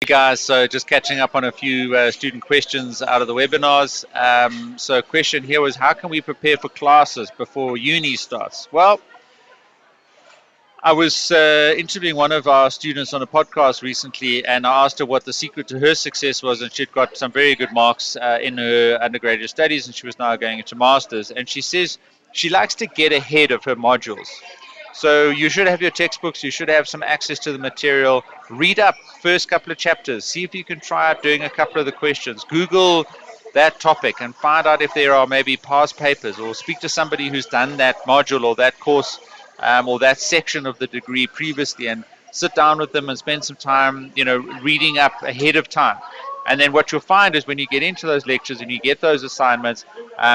Hey guys, so just catching up on a few student questions out of the webinars. So a question here was, how can we prepare for classes before uni starts? Well, I was interviewing one of our students on a podcast recently, and I asked her what the secret to her success was, and she'd got some very good marks in her undergraduate studies, and she was now going into masters. And she says she likes to get ahead of her modules. So you should have your textbooks, you should have some access to the material. Read up first couple of chapters, see if you can try out doing a couple of the questions. Google that topic and find out if there are maybe past papers, or speak to somebody who's done that module or that course or that section of the degree previously, and sit down with them and spend some time, reading up ahead of time. And then what you'll find is when you get into those lectures and you get those assignments,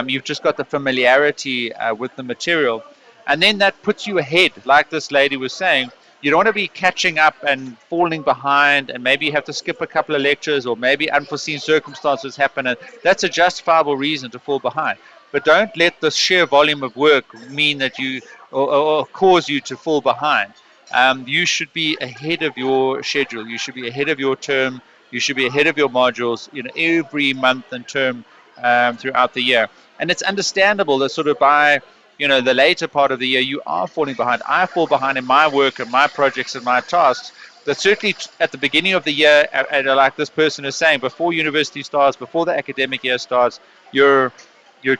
you've just got the familiarity with the material. And then that puts you ahead, like this lady was saying. You don't want to be catching up and falling behind, and maybe you have to skip a couple of lectures, or maybe unforeseen circumstances happen, and that's a justifiable reason to fall behind. But don't let the sheer volume of work mean that or cause you to fall behind. You should be ahead of your schedule. You should be ahead of your term. You should be ahead of your modules, every month and term throughout the year. And it's understandable that sort of by the later part of the year, you are falling behind. I fall behind in my work and my projects and my tasks. But certainly at the beginning of the year, and like this person is saying, before university starts, before the academic year starts, you're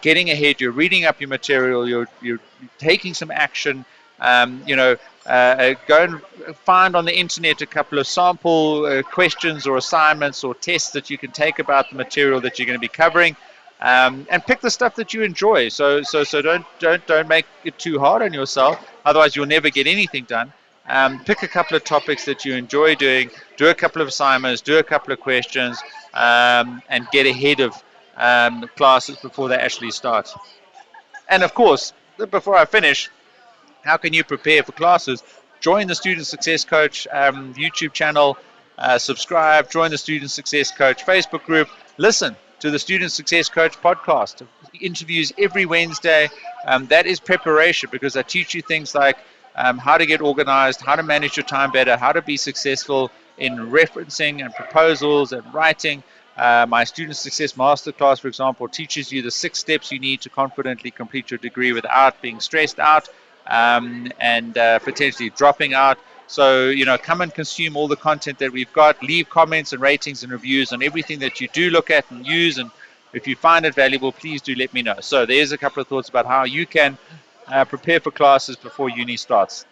getting ahead. You're reading up your material. You're taking some action. Go and find on the internet a couple of sample questions or assignments or tests that you can take about the material that you're going to be covering. And pick the stuff that you enjoy. So don't make it too hard on yourself. Otherwise, you'll never get anything done. Pick a couple of topics that you enjoy doing. Do a couple of assignments. Do a couple of questions, and get ahead of classes before they actually start. And of course, before I finish, how can you prepare for classes? Join the Student Success Coach YouTube channel, subscribe, join the Student Success Coach Facebook group, listen to the Student Success Coach podcast, interviews every Wednesday. That is preparation, because I teach you things like how to get organized, how to manage your time better, how to be successful in referencing and proposals and writing. My Student Success Masterclass, for example, teaches you the 6 steps you need to confidently complete your degree without being stressed out and potentially dropping out. So, come and consume all the content that we've got. Leave comments and ratings and reviews on everything that you do look at and use. And if you find it valuable, please do let me know. So there's a couple of thoughts about how you can prepare for classes before uni starts.